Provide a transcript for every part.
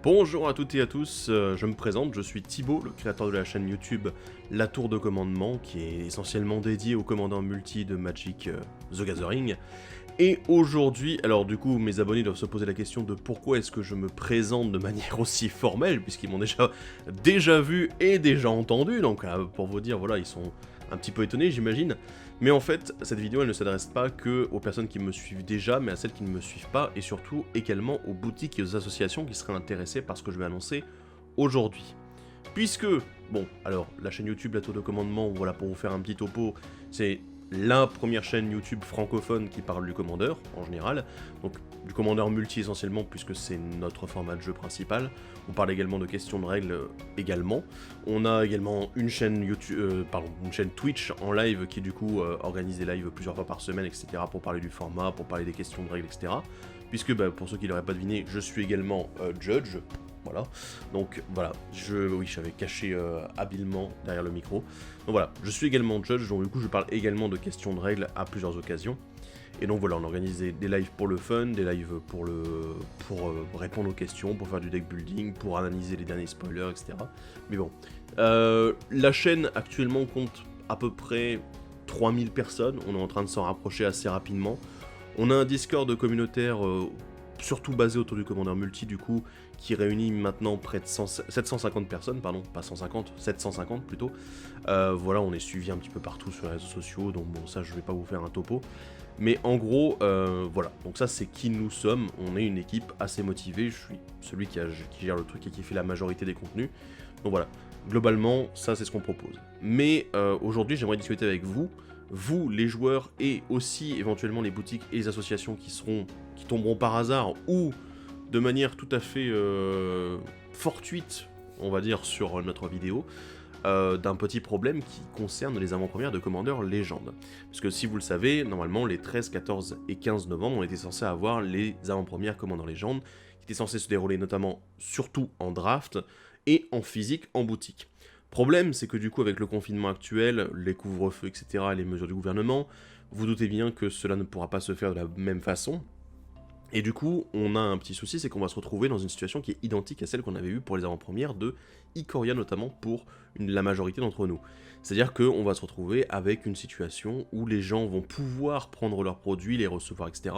Bonjour à toutes et à tous, je me présente, je suis Thibaut, le créateur de la chaîne YouTube La Tour de Commandement, qui est essentiellement dédiée aux commandants multi de Magic The Gathering. Et aujourd'hui, alors du coup, mes abonnés doivent se poser la question de pourquoi est-ce que je me présente de manière aussi formelle, puisqu'ils m'ont déjà vu et déjà entendu, donc pour vous dire, voilà, ils sont un petit peu étonnés, j'imagine. Mais en fait, cette vidéo, elle ne s'adresse pas que aux personnes qui me suivent déjà, mais à celles qui ne me suivent pas, et surtout également aux boutiques et aux associations qui seraient intéressées par ce que je vais annoncer aujourd'hui. Puisque, bon, alors, la chaîne YouTube La Tour de Commandement, voilà, pour vous faire un petit topo, c'est la première chaîne YouTube francophone qui parle du commandeur, en général, donc du commandeur multi essentiellement, puisque c'est notre format de jeu principal. On parle également de questions de règles également. On a également une chaîne YouTube, une chaîne Twitch en live qui du coup organise des lives plusieurs fois par semaine, etc. pour parler du format, pour parler des questions de règles, etc. Puisque, pour ceux qui l'auraient pas deviné, je suis également judge. Voilà, donc voilà, oui, j'avais caché habilement derrière le micro. Donc voilà, je suis également judge, donc du coup je parle également de questions de règles à plusieurs occasions. Et donc voilà, on organise des lives pour le fun, des lives pour répondre aux questions, pour faire du deck building, pour analyser les derniers spoilers, etc. Mais bon, la chaîne actuellement compte à peu près 3000 personnes, on est en train de s'en rapprocher assez rapidement. On a un Discord communautaire surtout basé autour du commandeur multi du coup, qui réunit maintenant près de 750 personnes, pardon, pas 150, 750 plutôt. Voilà, on est suivi un petit peu partout sur les réseaux sociaux, donc bon, ça je vais pas vous faire un topo. Mais en gros, voilà, donc ça c'est qui nous sommes, on est une équipe assez motivée, je suis celui qui gère le truc et qui fait la majorité des contenus. Donc voilà, globalement, ça c'est ce qu'on propose. Mais aujourd'hui j'aimerais discuter avec vous, les joueurs, et aussi éventuellement les boutiques et les associations qui tomberont par hasard ou de manière tout à fait fortuite, on va dire, sur notre vidéo, d'un petit problème qui concerne les avant-premières de Commander Légende. Parce que si vous le savez, normalement les 13, 14 et 15 novembre, on était censés avoir les avant-premières Commander Légende, qui étaient censées se dérouler notamment, surtout en draft, et en physique en boutique. Problème, c'est que du coup avec le confinement actuel, les couvre-feux, etc., et les mesures du gouvernement, vous doutez bien que cela ne pourra pas se faire de la même façon. Et du coup, on a un petit souci, c'est qu'on va se retrouver dans une situation qui est identique à celle qu'on avait eue pour les avant-premières de Ikoria, notamment pour la majorité d'entre nous. C'est-à-dire qu'on va se retrouver avec une situation où les gens vont pouvoir prendre leurs produits, les recevoir, etc.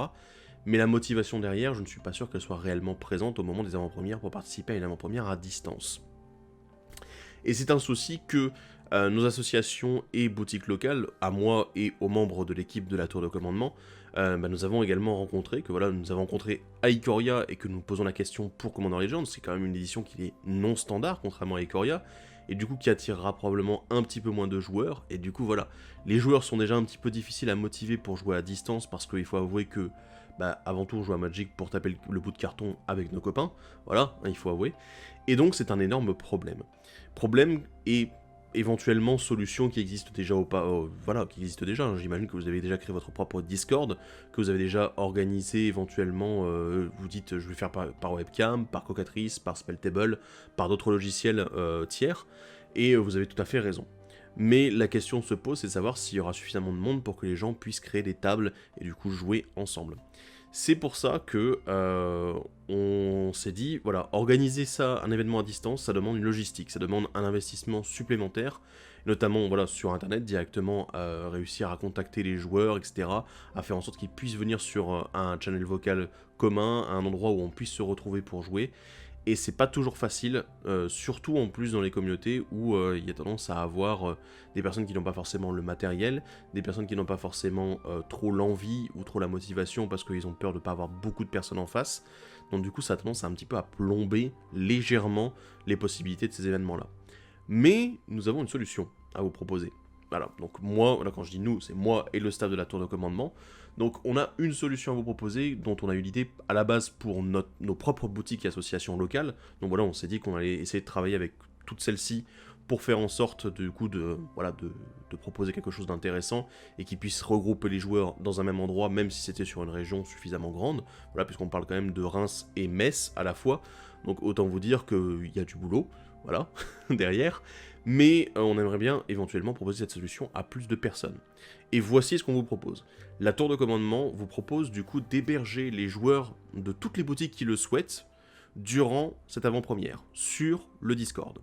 Mais la motivation derrière, je ne suis pas sûr qu'elle soit réellement présente au moment des avant-premières pour participer à une avant-première à distance. Et c'est un souci que nos associations et boutiques locales, à moi et aux membres de l'équipe de la Tour de Commandement, nous avons également rencontré, nous avons rencontré à Ikoria et que nous posons la question pour Commander Legends. C'est quand même une édition qui est non standard, contrairement à Ikoria, et du coup qui attirera probablement un petit peu moins de joueurs, et du coup voilà, les joueurs sont déjà un petit peu difficiles à motiver pour jouer à distance, parce qu'il faut avouer que, avant tout on joue à Magic pour taper le bout de carton avec nos copains, voilà, il faut avouer, et donc c'est un énorme problème. Problème et éventuellement solution qui existe déjà qui existe déjà. J'imagine que vous avez déjà créé votre propre Discord, que vous avez déjà organisé éventuellement, vous dites je vais faire par webcam, par Cocatrice, par Spelltable, par d'autres logiciels tiers, et vous avez tout à fait raison. Mais la question se pose, c'est de savoir s'il y aura suffisamment de monde pour que les gens puissent créer des tables et du coup jouer ensemble. C'est pour ça que on s'est dit, voilà, organiser ça, un événement à distance, ça demande une logistique, ça demande un investissement supplémentaire, notamment voilà, sur internet directement, réussir à contacter les joueurs, etc., à faire en sorte qu'ils puissent venir sur un channel vocal commun, un endroit où on puisse se retrouver pour jouer. Et c'est pas toujours facile, surtout en plus dans les communautés où il y a tendance à avoir des personnes qui n'ont pas forcément le matériel, des personnes qui n'ont pas forcément trop l'envie ou trop la motivation parce qu'ils ont peur de ne pas avoir beaucoup de personnes en face. Donc du coup ça a tendance à un petit peu à plomber légèrement les possibilités de ces événements-là. Mais nous avons une solution à vous proposer. Voilà, donc moi, là quand je dis nous, c'est moi et le staff de la Tour de Commandement. Donc on a une solution à vous proposer, dont on a eu l'idée à la base pour nos propres boutiques et associations locales. Donc voilà, on s'est dit qu'on allait essayer de travailler avec toutes celles-ci pour faire en sorte du coup de proposer quelque chose d'intéressant et qui puisse regrouper les joueurs dans un même endroit, même si c'était sur une région suffisamment grande. Voilà, puisqu'on parle quand même de Reims et Metz à la fois. Donc autant vous dire qu'il y a du boulot, voilà, derrière. Mais on aimerait bien éventuellement proposer cette solution à plus de personnes. Et voici ce qu'on vous propose. La Tour de Commandement vous propose du coup d'héberger les joueurs de toutes les boutiques qui le souhaitent durant cette avant-première, sur le Discord.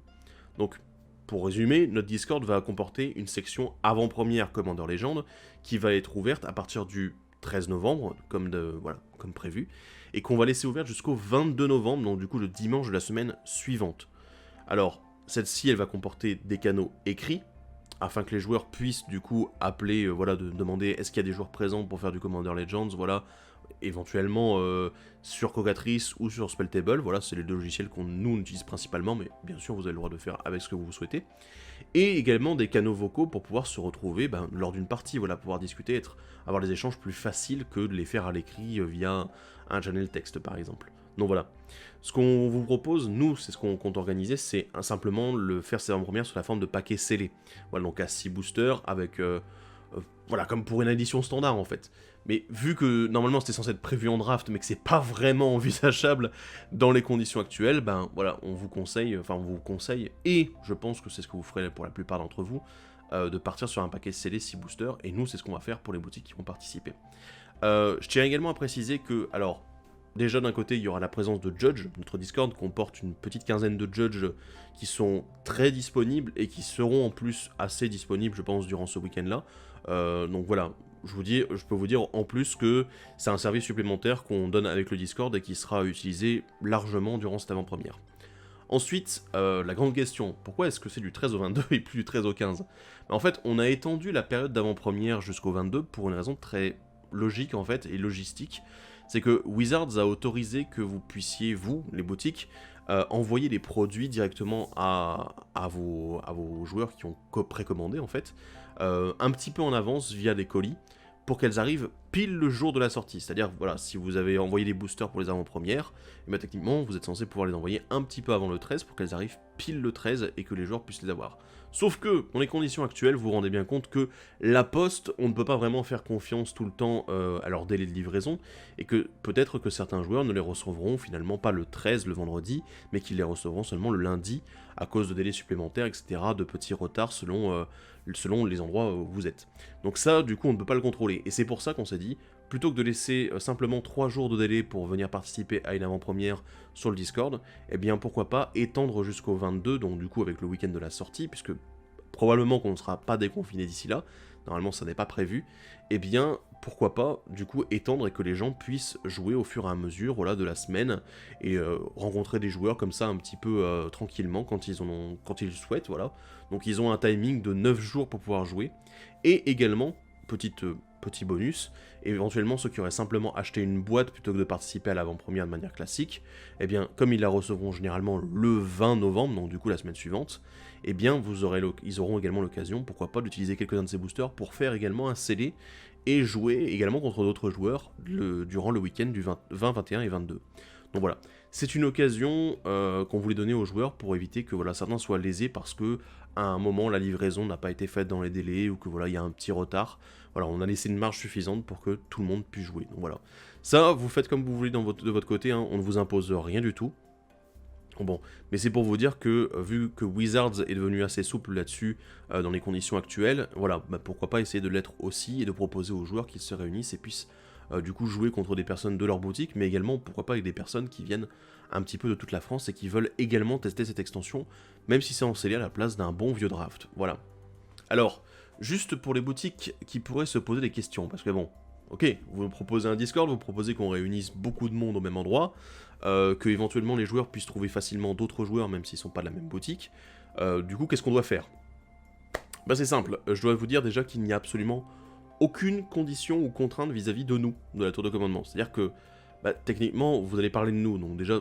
Donc, pour résumer, notre Discord va comporter une section avant-première Commander Legends qui va être ouverte à partir du 13 novembre, comme prévu, et qu'on va laisser ouverte jusqu'au 22 novembre, donc du coup le dimanche de la semaine suivante. Alors, celle-ci, elle va comporter des canaux écrits, afin que les joueurs puissent du coup appeler, demander est-ce qu'il y a des joueurs présents pour faire du Commander Legends, éventuellement sur Cocatrice ou sur Spelltable, c'est les deux logiciels qu'on nous utilise principalement, mais bien sûr vous avez le droit de faire avec ce que vous souhaitez. Et également des canaux vocaux pour pouvoir se retrouver lors d'une partie, pouvoir discuter, avoir des échanges plus faciles que de les faire à l'écrit via un channel texte par exemple. Donc voilà, ce qu'on vous propose, nous, c'est ce qu'on compte organiser, c'est simplement le faire cette avant-première sous la forme de paquets scellés. Voilà, donc à 6 boosters avec... comme pour une édition standard en fait. Mais vu que normalement c'était censé être prévu en draft, mais que c'est pas vraiment envisageable dans les conditions actuelles, on vous conseille, et je pense que c'est ce que vous ferez pour la plupart d'entre vous, de partir sur un paquet scellé 6 boosters, et nous c'est ce qu'on va faire pour les boutiques qui vont participer. Je tiens également à préciser que, alors, déjà d'un côté il y aura la présence de Judge, notre Discord comporte une petite quinzaine de Judges qui sont très disponibles, et qui seront en plus assez disponibles je pense durant ce week-end là. Donc voilà, je peux vous dire en plus que c'est un service supplémentaire qu'on donne avec le Discord et qui sera utilisé largement durant cette avant-première. Ensuite, la grande question, pourquoi est-ce que c'est du 13 au 22 et plus du 13 au 15 ? En fait, on a étendu la période d'avant-première jusqu'au 22 pour une raison très logique en fait et logistique. C'est que Wizards a autorisé que vous puissiez, vous, les boutiques, envoyer les produits directement à vos joueurs qui ont précommandé en fait, un petit peu en avance via des colis, pour qu'elles arrivent pile le jour de la sortie. C'est-à-dire, si vous avez envoyé des boosters pour les avant-premières, techniquement, vous êtes censé pouvoir les envoyer un petit peu avant le 13 pour qu'elles arrivent pile le 13 et que les joueurs puissent les avoir. Sauf que, dans les conditions actuelles, vous vous rendez bien compte que la poste, on ne peut pas vraiment faire confiance tout le temps à leur délai de livraison, et que peut-être que certains joueurs ne les recevront finalement pas le 13, le vendredi, mais qu'ils les recevront seulement le lundi, à cause de délais supplémentaires, etc., de petits retards selon les endroits où vous êtes. Donc ça, du coup, on ne peut pas le contrôler. Et c'est pour ça qu'on s'est dit, plutôt que de laisser simplement 3 jours de délai pour venir participer à une avant-première sur le Discord, eh bien pourquoi pas étendre jusqu'au 22, donc du coup avec le week-end de la sortie, puisque probablement qu'on ne sera pas déconfiné d'ici là, normalement ça n'est pas prévu, eh bien pourquoi pas du coup étendre et que les gens puissent jouer au fur et à mesure de la semaine, et rencontrer des joueurs comme ça un petit peu tranquillement quand ils le souhaitent, Donc ils ont un timing de 9 jours pour pouvoir jouer, et également, petit bonus, éventuellement ceux qui auraient simplement acheté une boîte plutôt que de participer à l'avant-première de manière classique, eh bien comme ils la recevront généralement le 20 novembre, donc du coup la semaine suivante, eh bien ils auront également l'occasion, pourquoi pas, d'utiliser quelques-uns de ces boosters pour faire également un scellé et jouer également contre d'autres joueurs durant le week-end du 20, 21 et 22. Donc voilà, c'est une occasion qu'on voulait donner aux joueurs pour éviter que certains soient lésés parce que à un moment la livraison n'a pas été faite dans les délais, ou que il y a un petit retard. On a laissé une marge suffisante pour que tout le monde puisse jouer. Donc voilà, ça vous faites comme vous voulez de votre côté, on ne vous impose rien du tout. Bon, mais c'est pour vous dire que, vu que Wizards est devenu assez souple là-dessus, dans les conditions actuelles, pourquoi pas essayer de l'être aussi, et de proposer aux joueurs qu'ils se réunissent et puissent du coup jouer contre des personnes de leur boutique, mais également pourquoi pas avec des personnes qui viennent un petit peu de toute la France et qui veulent également tester cette extension, même si c'est en scellé à la place d'un bon vieux draft. Voilà. Alors, juste pour les boutiques qui pourraient se poser des questions, parce que ok, vous proposez un Discord, vous proposez qu'on réunisse beaucoup de monde au même endroit, que éventuellement les joueurs puissent trouver facilement d'autres joueurs même s'ils sont pas de la même boutique. Du coup, qu'est-ce qu'on doit faire ? C'est simple, je dois vous dire déjà qu'il n'y a absolument aucune condition ou contrainte vis-à-vis de nous, de la tour de commandement. C'est-à-dire que, techniquement, vous allez parler de nous, donc déjà,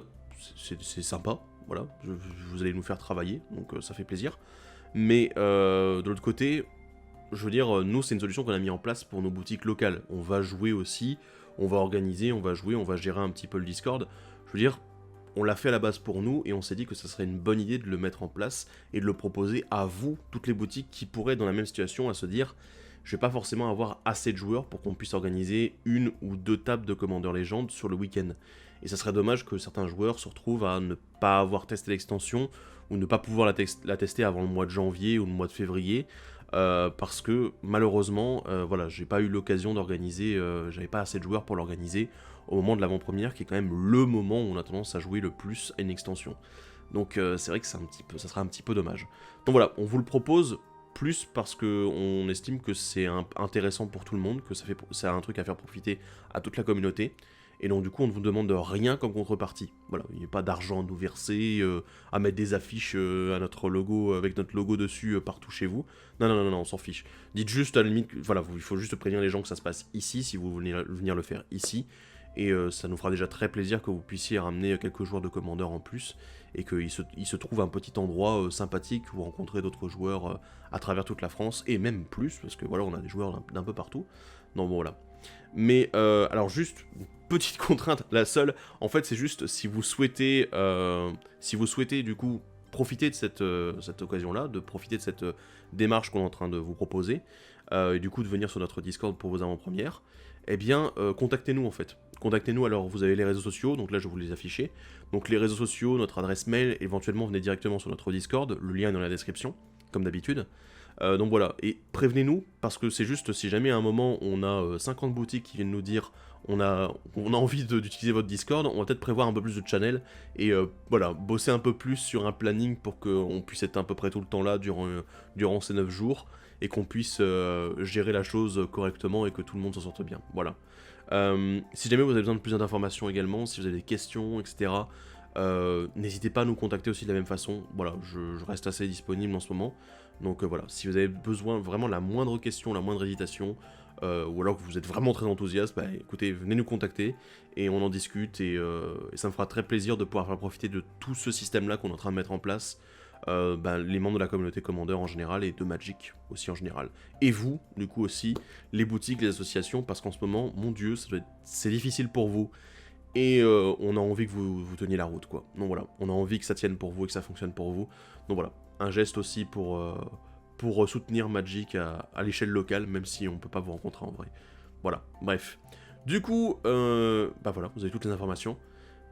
c'est sympa, vous allez nous faire travailler, donc ça fait plaisir. Mais de l'autre côté, je veux dire, nous, c'est une solution qu'on a mis en place pour nos boutiques locales. On va jouer aussi, on va organiser, on va jouer, on va gérer un petit peu le Discord. Je veux dire, on l'a fait à la base pour nous, et on s'est dit que ça serait une bonne idée de le mettre en place et de le proposer à vous, toutes les boutiques qui pourraient être dans la même situation, à se dire, je vais pas forcément avoir assez de joueurs pour qu'on puisse organiser 1 ou 2 tables de Commander Legends sur le week-end. Et ça serait dommage que certains joueurs se retrouvent à ne pas avoir testé l'extension, ou ne pas pouvoir la tester avant le mois de janvier ou le mois de février, parce que malheureusement, voilà, j'ai pas eu l'occasion d'organiser, j'avais pas assez de joueurs pour l'organiser au moment de l'avant-première, qui est quand même le moment où on a tendance à jouer le plus à une extension. Donc c'est vrai que ça sera un petit peu dommage. Donc voilà, on vous le propose plus parce que on estime que c'est intéressant pour tout le monde, que c'est un truc à faire profiter à toute la communauté. Et donc du coup on ne vous demande rien comme contrepartie. Voilà, il n'y a pas d'argent à nous verser, à mettre des affiches à notre logo, avec notre logo dessus partout chez vous. Non, non, non, non, on s'en fiche. Dites juste à la limite, voilà, il faut juste prévenir les gens que ça se passe ici, si vous voulez venir le faire ici. Et ça nous fera déjà très plaisir que vous puissiez ramener quelques joueurs de commandeur en plus, et qu'il se trouve un petit endroit sympathique où rencontrer d'autres joueurs à travers toute la France, et même plus, parce que voilà, on a des joueurs d'un peu partout. Non, bon, voilà. Mais, alors juste, petite contrainte, la seule, en fait, c'est juste si vous souhaitez du coup, profiter de cette occasion-là, de profiter de cette démarche qu'on est en train de vous proposer, et du coup de venir sur notre Discord pour vos avant-premières, eh bien, contactez-nous en fait. Contactez-nous, alors vous avez les réseaux sociaux, donc là je vais vous les afficher. Donc les réseaux sociaux, notre adresse mail, éventuellement venez directement sur notre Discord, le lien est dans la description, comme d'habitude. Donc voilà, et prévenez-nous, parce que c'est juste si jamais à un moment on a 50 boutiques qui viennent nous dire on a envie d'utiliser votre Discord, on va peut-être prévoir un peu plus de channel, et voilà, bosser un peu plus sur un planning pour qu'on puisse être à peu près tout le temps là durant ces 9 jours, et qu'on puisse gérer la chose correctement et que tout le monde s'en sorte bien, voilà. Si jamais vous avez besoin de plus d'informations également, si vous avez des questions, etc., n'hésitez pas à nous contacter aussi de la même façon, voilà, je reste assez disponible en ce moment. Donc voilà, si vous avez besoin vraiment la moindre question, la moindre hésitation, ou alors que vous êtes vraiment très enthousiaste, bah écoutez, venez nous contacter et on en discute, et ça me fera très plaisir de pouvoir faire profiter de tout ce système-là qu'on est en train de mettre en place, les membres de la communauté Commander en général et de Magic aussi en général. Et vous, du coup aussi, les boutiques, les associations, parce qu'en ce moment, mon dieu, c'est difficile pour vous. Et on a envie que vous teniez la route, quoi. Donc voilà, on a envie que ça tienne pour vous et que ça fonctionne pour vous. Donc voilà, un geste aussi pour soutenir Magic à l'échelle locale, même si on peut pas vous rencontrer en vrai. Voilà, bref. Du coup, bah voilà, vous avez toutes les informations.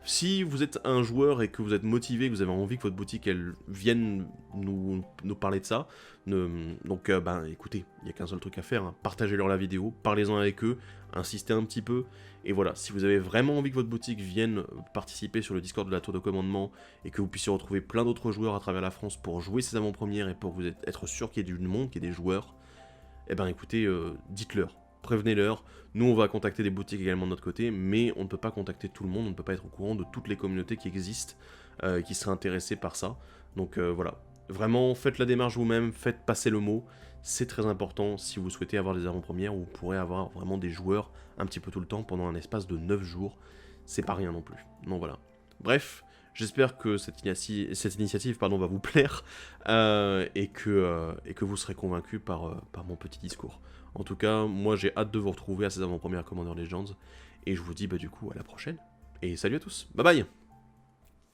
Si vous êtes un joueur et que vous êtes motivé, que vous avez envie que votre boutique elle vienne nous parler de ça, donc écoutez, il n'y a qu'un seul truc à faire, hein. Partagez-leur la vidéo, parlez-en avec eux, insistez un petit peu, et voilà, si vous avez vraiment envie que votre boutique vienne participer sur le Discord de la Tour de Commandement, et que vous puissiez retrouver plein d'autres joueurs à travers la France pour jouer ces avant-premières, et pour vous être sûr qu'il y ait du monde, qu'il y ait des joueurs, eh ben écoutez, dites-leur. Prévenez-leur, nous on va contacter des boutiques également de notre côté, mais on ne peut pas contacter tout le monde, on ne peut pas être au courant de toutes les communautés qui existent, qui seraient intéressées par ça. Donc voilà, vraiment faites la démarche vous-même, faites passer le mot, c'est très important si vous souhaitez avoir des avant-premières où vous pourrez avoir vraiment des joueurs un petit peu tout le temps pendant un espace de 9 jours, c'est pas rien non plus. Donc voilà, bref, j'espère que cette initiative va vous plaire, et que vous serez convaincus par mon petit discours. En tout cas, moi j'ai hâte de vous retrouver à ces avant-premières Commander Legends, et je vous dis du coup à la prochaine, et salut à tous, bye bye.